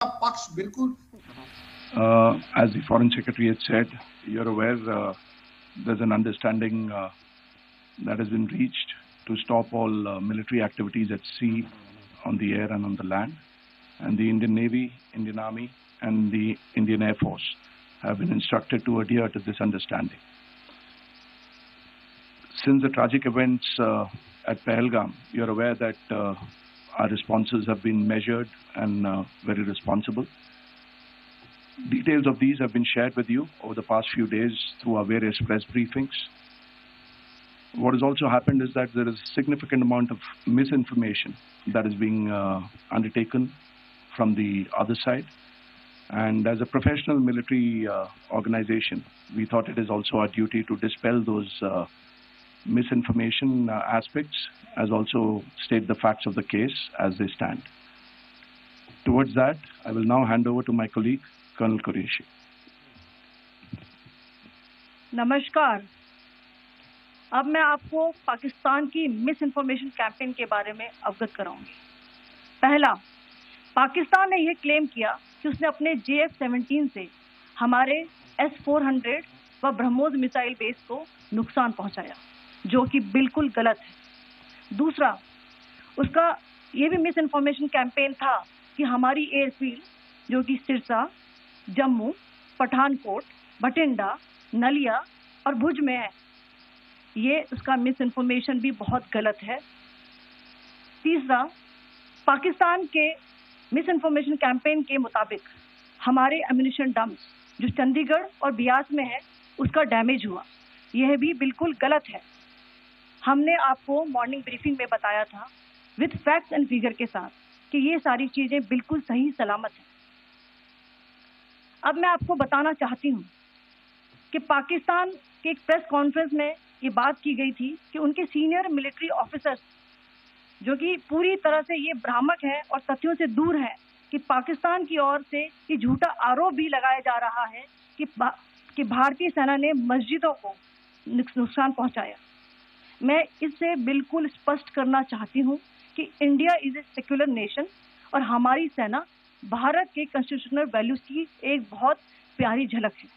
पक्ष बिल्कुल as the Foreign Secretary had said, you're aware there's an understanding that has been reached to stop all military activities at sea, on the air and on the land. And the Indian Navy, Indian Army and the Indian Air Force have been instructed to adhere to this understanding. Since the tragic events at Pahalgam, you're aware that our responses have been measured and very responsible. Details of these have been shared with you over the past few days through our various press briefings. What has also happened is that there is a significant amount of misinformation that is being undertaken from the other side. And as a professional military organization, we thought it is also our duty to dispel those misinformation aspects, as also state the facts of the case as they stand. Towards that, I will now hand over to my colleague, Colonel Qureshi. नमस्कार। अब मैं आपको पाकिस्तान की miss information campaign के बारे में अवगत कराऊंगी। पहला, पाकिस्तान ने यह क्लेम किया कि उसने अपने JF-17 से हमारे S-400 व ब्रह्मोस मिसाइल बेस को नुकसान पहुंचाया, जो कि बिल्कुल गलत है। दूसरा, उसका यह भी मिस इन्फॉर्मेशन कैंपेन था कि हमारी एयरफील्ड, जो कि सिरसा, जम्मू, पठानकोट, बठिंडा, नलिया और भुज में है, ये उसका मिस इन्फॉर्मेशन भी बहुत गलत है। तीसरा, पाकिस्तान के मिस इन्फॉर्मेशन कैंपेन के मुताबिक हमारे एम्यूनिशन डंप्स जो चंडीगढ़ और बियास में है, उसका डैमेज हुआ, यह भी बिल्कुल गलत है। हमने आपको मॉर्निंग ब्रीफिंग में बताया था विद फैक्ट्स एंड फिगर के साथ कि ये सारी चीजें बिल्कुल सही सलामत हैं। अब मैं आपको बताना चाहती हूँ कि पाकिस्तान के एक प्रेस कॉन्फ्रेंस में ये बात की गई थी कि उनके सीनियर मिलिट्री ऑफिसर्स, जो कि पूरी तरह से ये भ्रामक है और तथ्यों से दूर है, कि पाकिस्तान की ओर से ये झूठा आरोप भी लगाया जा रहा है कि भारतीय सेना ने मस्जिदों को नुकसान पहुंचाया। मैं इससे बिल्कुल स्पष्ट करना चाहती हूं कि India is a secular nation और हमारी सेना भारत के कॉन्स्टिट्यूशनल वैल्यूज की एक बहुत प्यारी झलक है।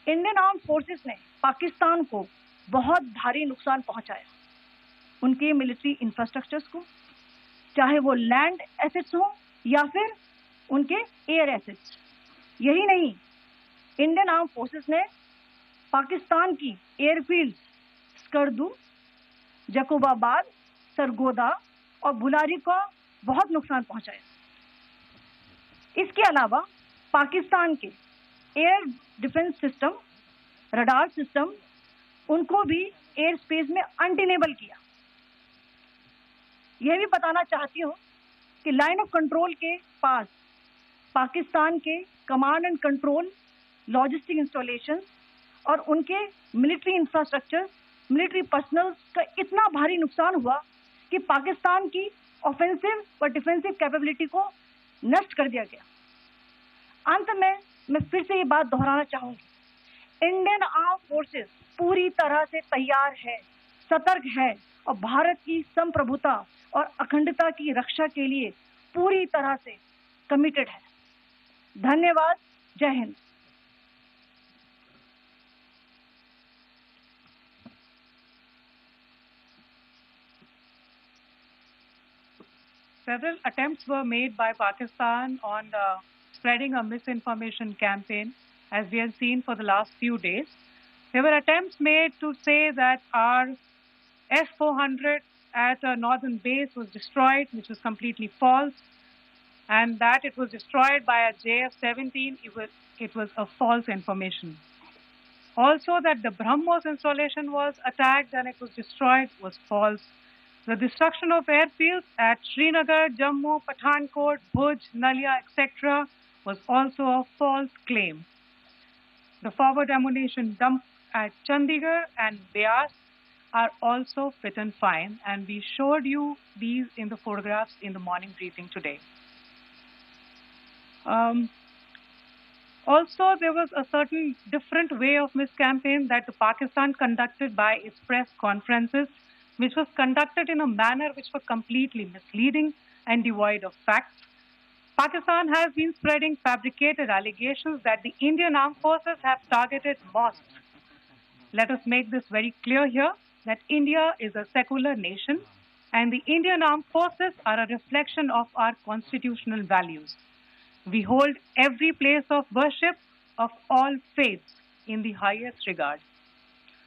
इंडियन आर्म फोर्सेस ने पाकिस्तान को बहुत भारी नुकसान पहुंचाया, उनके मिलिट्री इंफ्रास्ट्रक्चर्स को, चाहे वो लैंड एसेट्स हो या फिर उनके एयर एसेट्स। यही नहीं, इंडियन आर्म फोर्सेस ने पाकिस्तान की एयरफील्ड स्कर्दू, जकोबाबाद, सरगोदा और बुलारी को बहुत नुकसान पहुंचाया। इसके अलावा पाकिस्तान के air defence system, radar system, उनको भी एयर स्पेस में अनटेनेबल किया। यह भी बताना चाहती हूँ कि लाइन ऑफ कंट्रोल के पास पाकिस्तान के command and control, logistic installation और उनके मिलिट्री इंफ्रास्ट्रक्चर, मिलिट्री पर्सनल का इतना भारी नुकसान हुआ कि पाकिस्तान की ऑफेंसिव व डिफेंसिव कैपेबिलिटी को नष्ट कर दिया गया। अंत में मैं फिर से ये बात दोहराना चाहूंगी, इंडियन आर्म फोर्सेस पूरी तरह से तैयार है, सतर्क है और भारत की संप्रभुता और अखंडता की रक्षा के लिए पूरी तरह से कमिटेड है। धन्यवाद। जय Hind. Several attempts were made by Pakistan on spreading a misinformation campaign, as we have seen for the last few days. There were attempts made to say that our S-400 at a northern base was destroyed, which was completely false, and that it was destroyed by a JF-17. It was a false information. Also, that the BrahMos installation was attacked and it was destroyed was false. The destruction of airfields at Srinagar, Jammu, Pathankot, Bhuj, Nalia, etc. was also a false claim. The forward ammunition dump at Chandigarh and Beas are also fit and fine, and we showed you these in the photographs in the morning briefing today. Also, there was a certain different way of miscampaign that the Pakistan conducted by its press conferences, which was conducted in a manner which was completely misleading and devoid of facts. Pakistan has been spreading fabricated allegations that the Indian Armed Forces have targeted mosques. Let us make this very clear here that India is a secular nation and the Indian Armed Forces are a reflection of our constitutional values. We hold every place of worship of all faiths in the highest regard.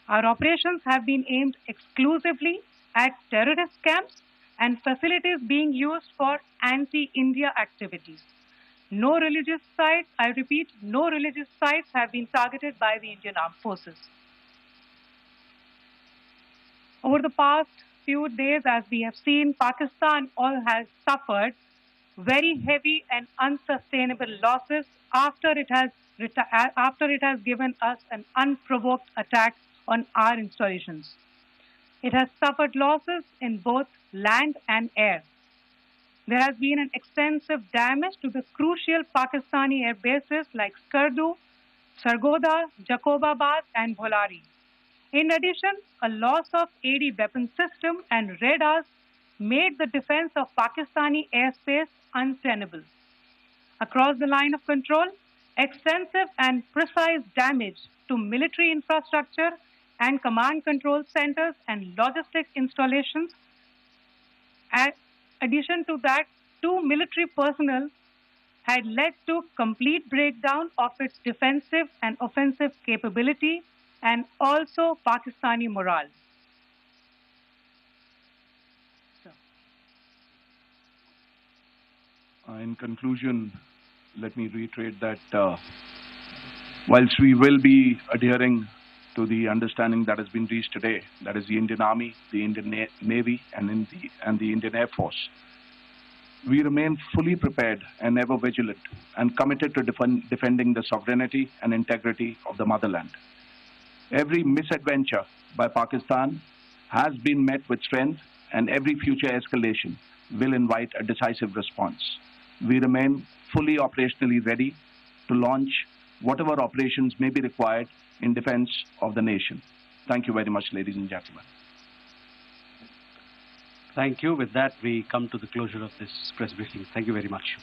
Our operations have been aimed exclusively at terrorist camps and facilities being used for anti-India activities. No religious sites, I repeat, no religious sites have been targeted by the Indian Armed Forces. Over the past few days, as we have seen, Pakistan all has suffered very heavy and unsustainable losses after it has given us an unprovoked attack on our installations. It has suffered losses in both land and air. There has been an extensive damage to the crucial Pakistani air bases like Skardu, Sargodha, Jacobabad and Bholari. In addition, a loss of AD weapon system and radars made the defense of Pakistani airspace untenable. Across the line of control, extensive and precise damage to military infrastructure and command control centers and logistic installations. In addition to that, 2 military personnel had led to complete breakdown of its defensive and offensive capability and also Pakistani morale. In conclusion, let me reiterate that whilst we will be adhering to the understanding that has been reached today, that is the Indian Army, the Indian Navy, and the Indian Air Force, we remain fully prepared and ever vigilant and committed to defending the sovereignty and integrity of the motherland. Every misadventure by Pakistan has been met with strength, and every future escalation will invite a decisive response. We remain fully operationally ready to launch whatever operations may be required in defense of the nation. Thank you very much, ladies and gentlemen. Thank you. With that, we come to the closure of this press briefing. Thank you very much.